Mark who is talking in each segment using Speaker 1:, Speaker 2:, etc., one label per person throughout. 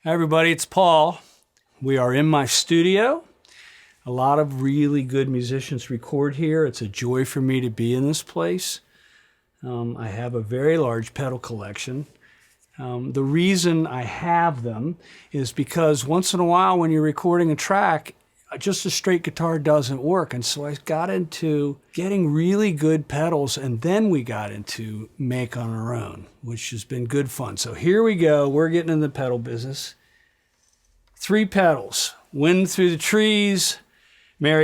Speaker 1: Hi everybody, it's Paul. We are in my studio. A lot of really good musicians record here. It's a joy for me to be in this place. I have a very large pedal collection. The reason I have them is because once in a while when you're recording a track, just a straight guitar doesn't work. And so I got into getting really good pedals, and then we got into make on our own, which has been good fun. So here we go. We're getting in the pedal business. 3 pedals: Wind Through the Trees,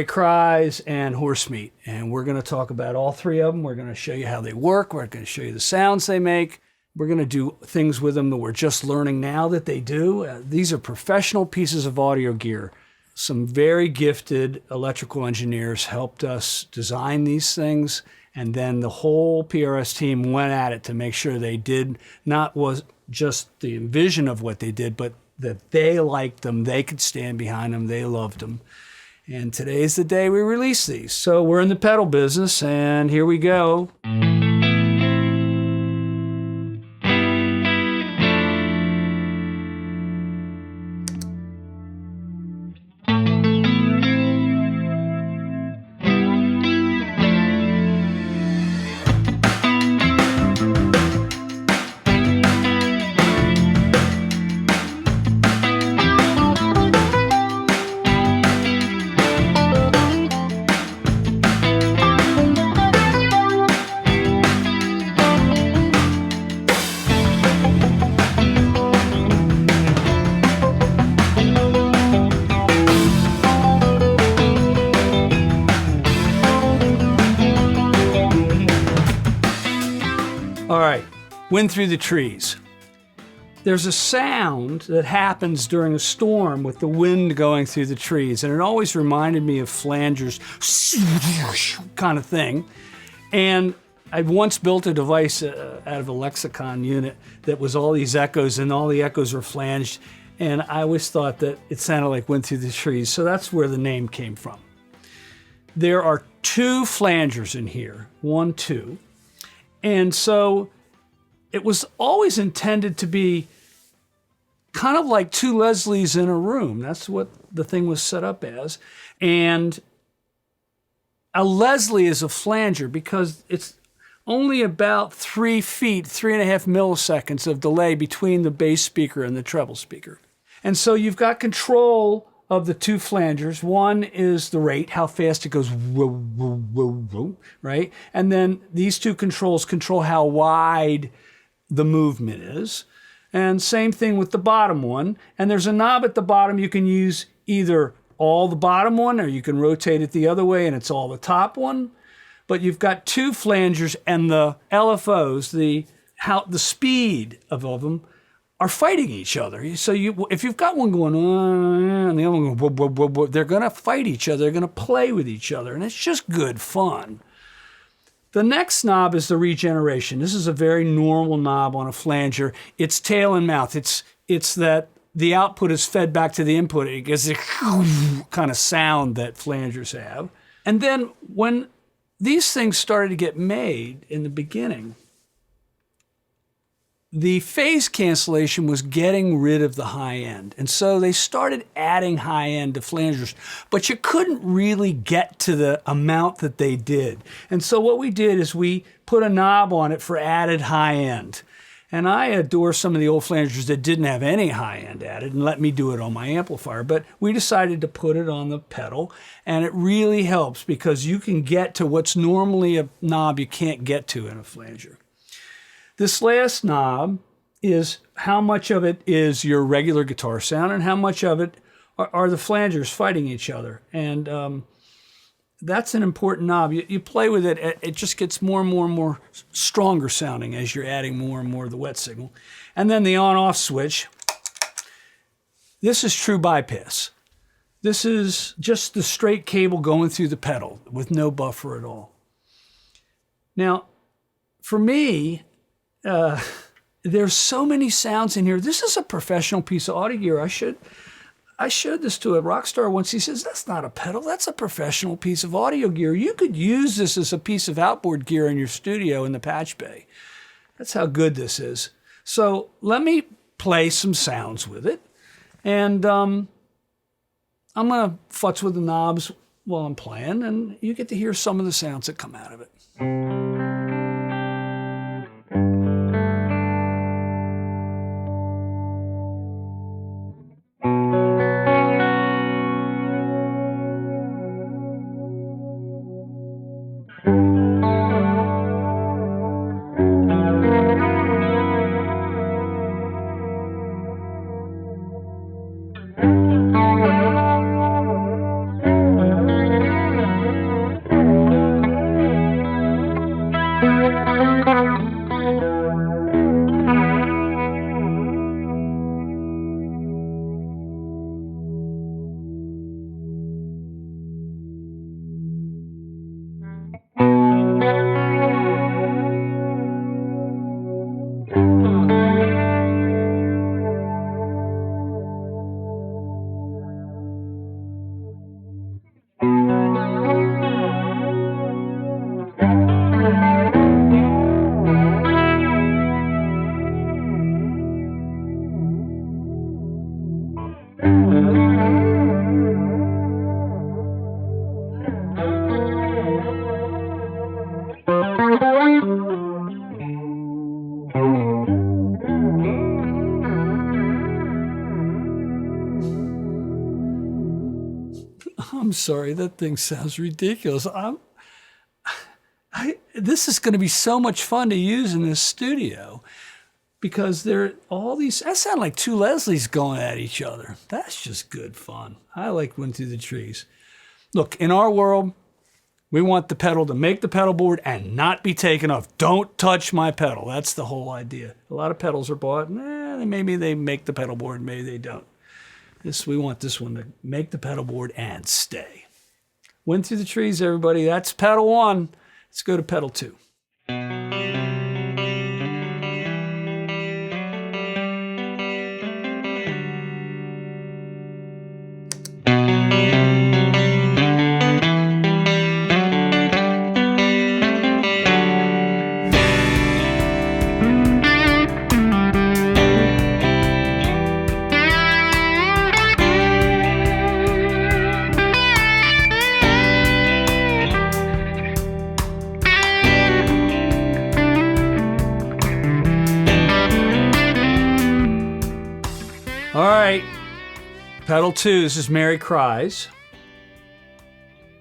Speaker 1: Cries, and Horsemeat. And we're going to talk about all 3 of them. We're going to show you how they work. We're going to show you the sounds they make. We're going to do things with them that we're just learning now that they do. These are professional pieces of audio gear. Some very gifted electrical engineers helped us design these things, and then the whole PRS team went at it to make sure they did not was just the vision of what they did, but that they liked them, they could stand behind them, they loved them. And today's the day we release these. So we're in the pedal business, and here we go. All right, Wind Through the Trees. There's a sound that happens during a storm with the wind going through the trees, and it always reminded me of Flanger's kind of thing. And I once built a device out of a lexicon unit that was all these echoes, and all the echoes were flanged, and I always thought that it sounded like Wind Through the Trees, so that's where the name came from. There are 2 flangers in here, 1, 2. And so it was always intended to be kind of like 2 Leslies in a room. That's what the thing was set up as. And a Leslie is a flanger because it's only about 3 feet, 3.5 milliseconds of delay between the bass speaker and the treble speaker. And so you've got control of the 2 flangers. One is the rate, how fast it goes, whoa, whoa, whoa, whoa, right? And then these 2 controls control how wide the movement is. And same thing with the bottom one. And there's a knob at the bottom. You can use either all the bottom one, or you can rotate it the other way and it's all the top one. But you've got 2 flangers, and the LFOs, the speed of them, are fighting each other. So if you've got one going on and the other one going, whoa, whoa, whoa, they're going to fight each other. They're going to play with each other, and it's just good fun. The next knob is the regeneration. This is a very normal knob on a flanger. It's tail and mouth. It's that the output is fed back to the input. It gets the kind of sound that flangers have. And then when these things started to get made in the beginning, the phase cancellation was getting rid of the high end. And so they started adding high end to flangers, but you couldn't really get to the amount that they did. And so what we did is we put a knob on it for added high end. And I adore some of the old flangers that didn't have any high end added and let me do it on my amplifier. But we decided to put it on the pedal, and it really helps because you can get to what's normally a knob you can't get to in a flanger. This last knob is how much of it is your regular guitar sound and how much of it are the flangers fighting each other. And that's an important knob. You play with it, it just gets more and more and more stronger sounding as you're adding more and more of the wet signal. And then the on-off switch. This is true bypass. This is just the straight cable going through the pedal with no buffer at all. Now, for me, there's so many sounds in here. This is a professional piece of audio gear. I showed this to a rock star once. He says, that's not a pedal, that's a professional piece of audio gear. You could use this as a piece of outboard gear in your studio in the patch bay. That's how good this is. So let me play some sounds with it. And I'm going to futz with the knobs while I'm playing, and you get to hear some of the sounds that come out of it. I'm sorry, that thing sounds ridiculous. This is going to be so much fun to use in this studio because there are all these, that sound like two Leslies going at each other. That's just good fun. I like Wind Through the Trees. Look, in our world, we want the pedal to make the pedal board and not be taken off. Don't touch my pedal. That's the whole idea. A lot of pedals are bought, maybe they make the pedal board, maybe they don't. We want this one to make the pedal board and stay. Wind Through the Trees, everybody. That's pedal 1. Let's go to pedal 2. All right, pedal 2, this is Mary Cries.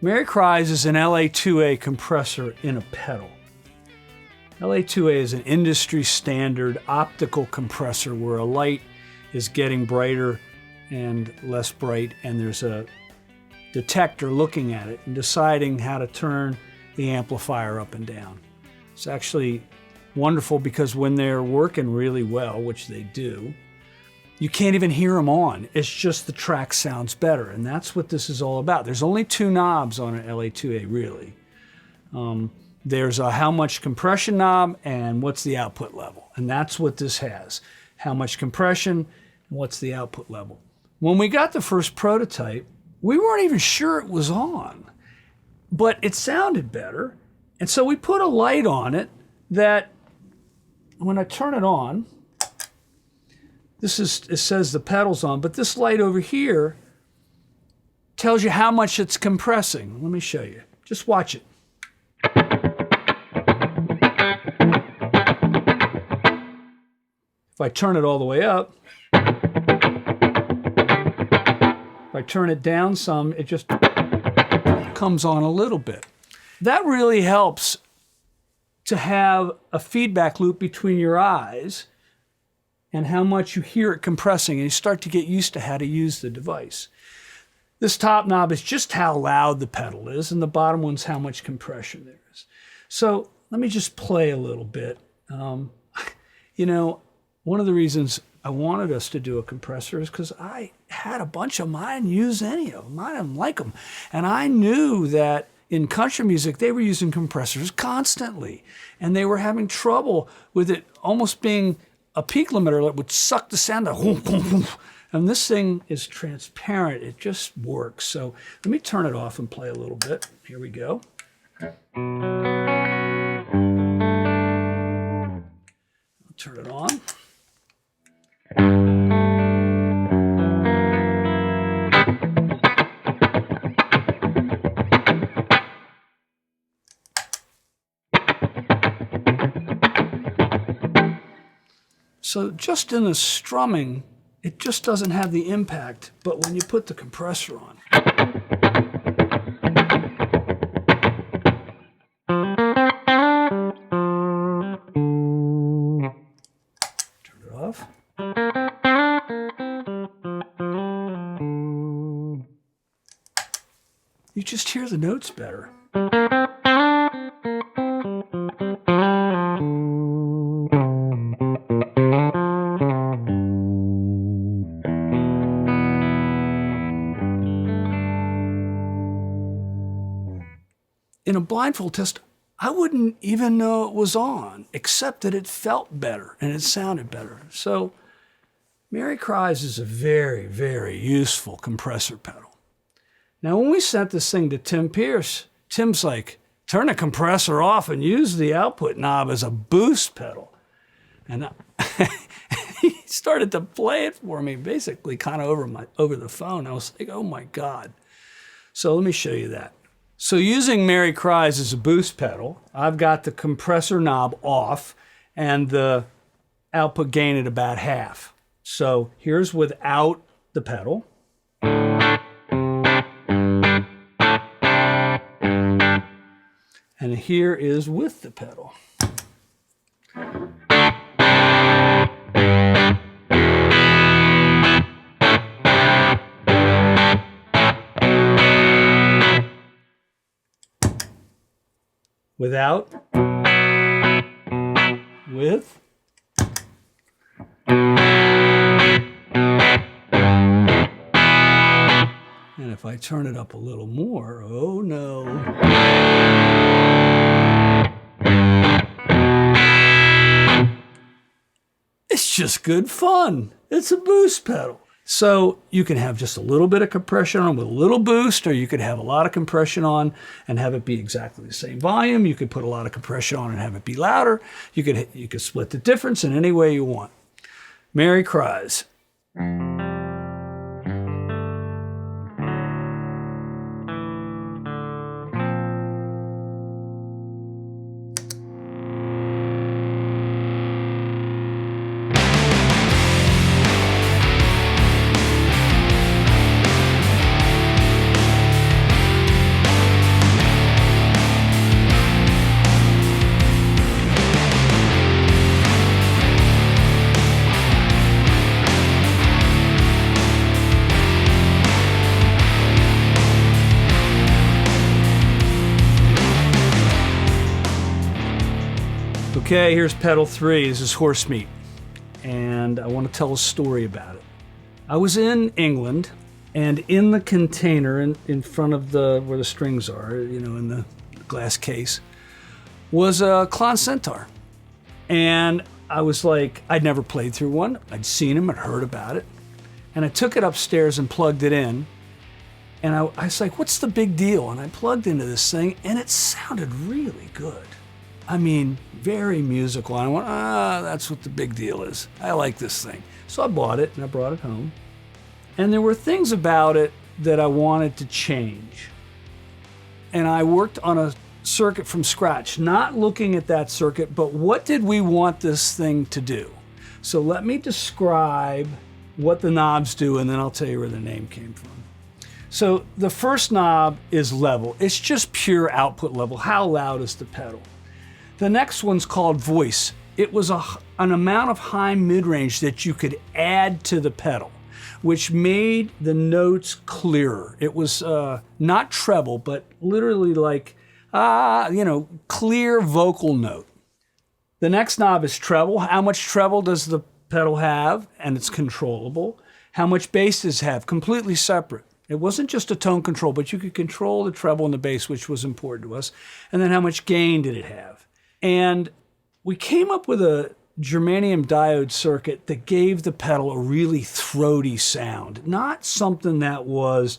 Speaker 1: Mary Cries is an LA2A compressor in a pedal. LA2A is an industry standard optical compressor where a light is getting brighter and less bright, and there's a detector looking at it and deciding how to turn the amplifier up and down. It's actually wonderful because when they're working really well, which they do, you can't even hear them on. It's just the track sounds better, and that's what this is all about. There's only 2 knobs on an LA2A, really. There's a how much compression knob and what's the output level, and that's what this has. How much compression and what's the output level. When we got the first prototype, we weren't even sure it was on, but it sounded better, and so we put a light on it that when I turn it on, it says the pedal's on, but this light over here tells you how much it's compressing. Let me show you. Just watch it. If I turn it all the way up, if I turn it down some, it just comes on a little bit. That really helps to have a feedback loop between your eyes and how much you hear it compressing, and you start to get used to how to use the device. This top knob is just how loud the pedal is, and the bottom one's how much compression there is. So let me just play a little bit. You know, one of the reasons I wanted us to do a compressor is because I had a bunch of mine use any of them. I didn't like them. And I knew that in country music, they were using compressors constantly, and they were having trouble with it almost being a peak limiter that would suck the sound out. And this thing is transparent. It just works. So let me turn it off and play a little bit. Here we go. I'll turn it on. So just in the strumming, it just doesn't have the impact, but when you put the compressor on. Turn it off. You just hear the notes better. In a blindfold test, I wouldn't even know it was on, except that it felt better and it sounded better. So Cries is a very, very useful compressor pedal. Now, when we sent this thing to Tim Pierce, Tim's like, turn the compressor off and use the output knob as a boost pedal. And he started to play it for me, basically kind of over the phone. I was like, oh my God. So let me show you that. So using Cries as a boost pedal, I've got the compressor knob off and the output gain at about half. So here's without the pedal. And here is with the pedal. Without, with, and if I turn it up a little more, oh no. It's just good fun. It's a boost pedal. So you can have just a little bit of compression on with a little boost, or you could have a lot of compression on and have it be exactly the same volume. You could put a lot of compression on and have it be louder. You could split the difference in any way you want. Cries. Okay, here's pedal 3. This is Horsemeat, and I want to tell a story about it. I was in England, and in the container in front of where the strings are, in the glass case, was a Klon Centaur. And I was like, I'd never played through one. I'd seen them, I'd heard about it. And I took it upstairs and plugged it in. And I was like, what's the big deal? And I plugged into this thing, and it sounded really good. I mean, very musical. And I went, that's what the big deal is. I like this thing. So I bought it and I brought it home. And there were things about it that I wanted to change. And I worked on a circuit from scratch, not looking at that circuit, but what did we want this thing to do? So let me describe what the knobs do, and then I'll tell you where the name came from. So the first knob is level. It's just pure output level. How loud is the pedal? The next one's called voice. It was an amount of high mid-range that you could add to the pedal, which made the notes clearer. It was not treble, but literally like, clear vocal note. The next knob is treble. How much treble does the pedal have? And it's controllable. How much bass does it have? Completely separate. It wasn't just a tone control, but you could control the treble and the bass, which was important to us. And then how much gain did it have? And we came up with a germanium diode circuit that gave the pedal a really throaty sound. Not something that was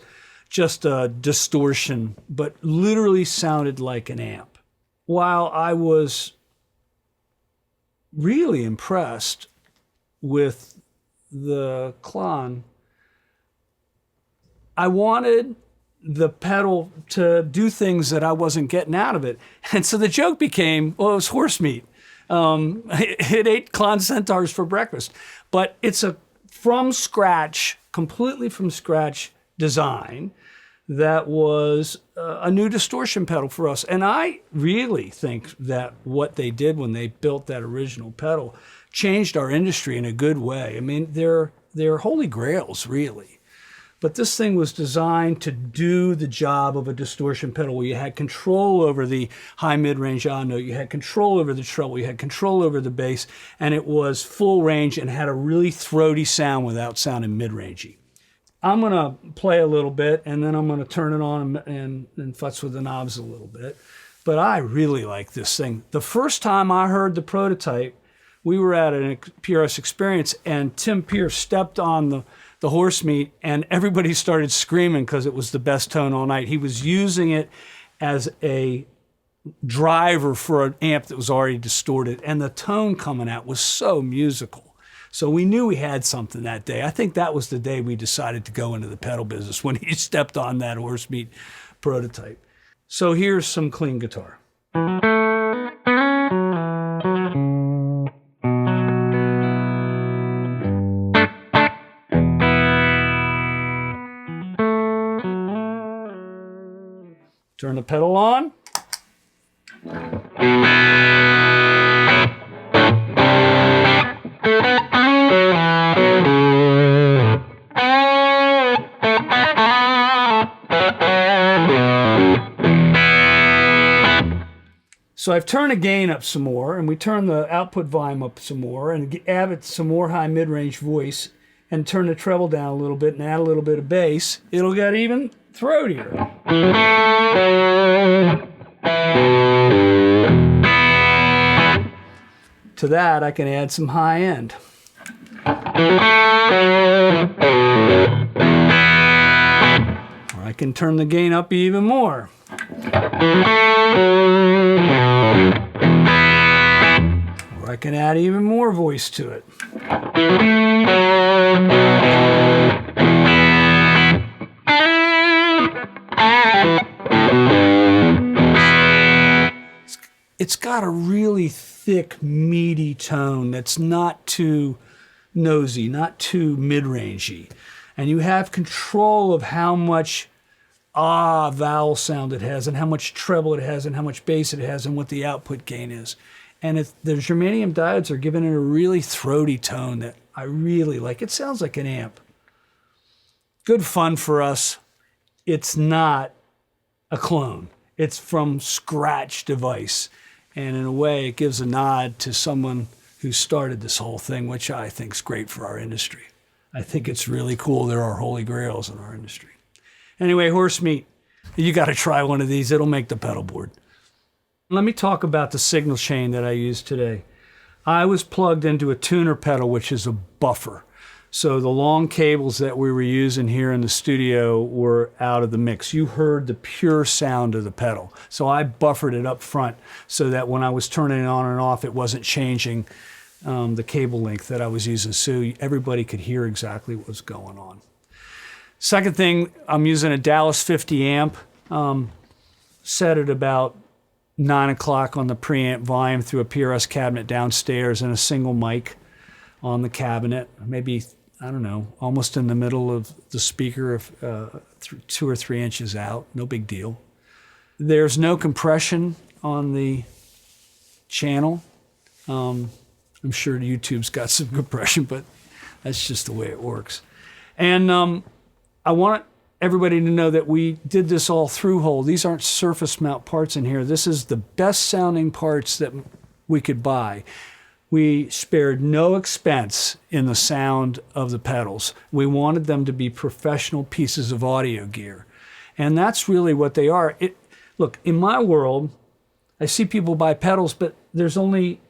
Speaker 1: just a distortion, but literally sounded like an amp. While I was really impressed with the Klon, I wanted the pedal to do things that I wasn't getting out of it. And so the joke became, well, it was Horsemeat. It ate Klon Centaurs for breakfast. But it's a from scratch, completely from scratch design that was a new distortion pedal for us. And I really think that what they did when they built that original pedal changed our industry in a good way. I mean, they're holy grails, really. But this thing was designed to do the job of a distortion pedal where you had control over the high mid-range odd note, you had control over the treble, you had control over the bass, and it was full range and had a really throaty sound without sounding mid-rangey. I'm going to play a little bit, and then I'm going to turn it on and futz with the knobs a little bit. But I really like this thing. The first time I heard the prototype, we were at a PRS experience, and Tim Pierce stepped on the Horsemeat, and everybody started screaming because it was the best tone all night. He was using it as a driver for an amp that was already distorted, and the tone coming out was so musical. So we knew we had something that day. I think that was the day we decided to go into the pedal business, when he stepped on that Horsemeat prototype. So here's some clean guitar. Turn the pedal on. So I've turned the gain up some more, and we turn the output volume up some more, and added some more high mid-range voice, and turn the treble down a little bit and add a little bit of bass. It'll get even throatier. To that, I can add some high end. Or I can turn the gain up even more. Or I can add even more voice to it. It's got a really thick, meaty tone that's not too nosy, not too mid-rangey. And you have control of how much vowel sound it has, and how much treble it has, and how much bass it has, and what the output gain is. And the germanium diodes are giving it a really throaty tone that I really like. It sounds like an amp. Good fun for us. It's not a clone. It's from scratch device. And in a way, it gives a nod to someone who started this whole thing, which I think is great for our industry. I think it's really cool. There are holy grails in our industry. Anyway, Horsemeat, you got to try one of these. It'll make the pedal board. Let me talk about the signal chain that I used today. I was plugged into a tuner pedal, which is a buffer. So the long cables that we were using here in the studio were out of the mix. You heard the pure sound of the pedal. So I buffered it up front so that when I was turning it on and off, it wasn't changing the cable length that I was using, so everybody could hear exactly what was going on. Second thing, I'm using a Dallas 50 amp, set at about 9 o'clock on the preamp volume through a PRS cabinet downstairs and a single mic on the cabinet, maybe, I don't know, almost in the middle of the speaker, 2 or 3 inches out, no big deal. There's no compression on the channel. I'm sure YouTube's got some compression, but that's just the way it works. And I want everybody to know that we did this all through hole. These aren't surface mount parts in here. This is the best sounding parts that we could buy. We spared no expense in the sound of the pedals. We wanted them to be professional pieces of audio gear. And that's really what they are. Look, in my world, I see people buy pedals, but there's only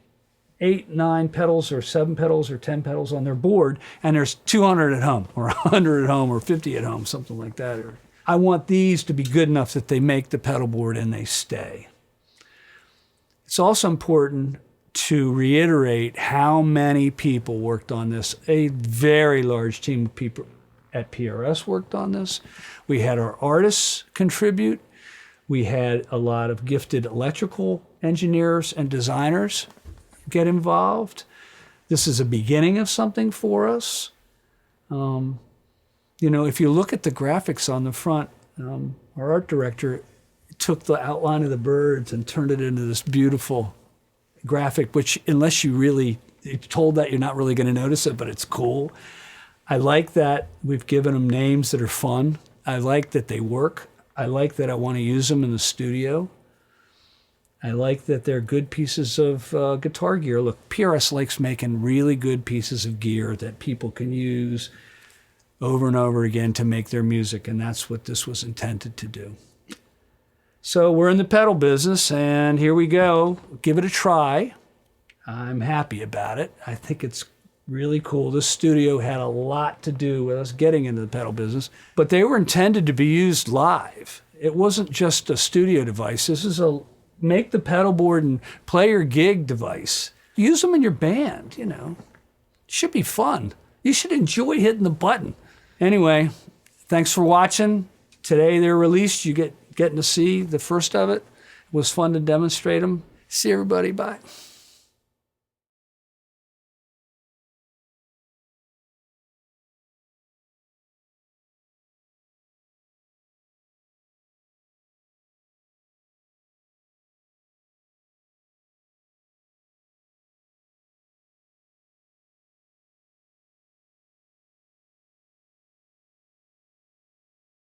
Speaker 1: 8, 9 pedals or 7 pedals or 10 pedals on their board, and there's 200 at home or 100 at home or 50 at home, something like that. I want these to be good enough that they make the pedal board and they stay. It's also important to reiterate how many people worked on this. A very large team of people at PRS worked on this. We had our artists contribute. We had a lot of gifted electrical engineers and designers get involved. This is a beginning of something for us. You know, if you look at the graphics on the front, our art director took the outline of the birds and turned it into this beautiful graphic, which unless you're told that, you're not really going to notice it, but it's cool. I like that we've given them names that are fun. I like that they work. I like that I want to use them in the studio. I like that they're good pieces of guitar gear. Look, PRS likes making really good pieces of gear that people can use over and over again to make their music, and that's what this was intended to do. So we're in the pedal business, and here we go. Give it a try. I'm happy about it. I think it's really cool. This studio had a lot to do with us getting into the pedal business, but they were intended to be used live. It wasn't just a studio device. This is a make the pedal board and play your gig device. Use them in your band, you know. It should be fun. You should enjoy hitting the button. Anyway, thanks for watching. Today they're released. You getting to see the first of it. It was fun to demonstrate them. See everybody. Bye.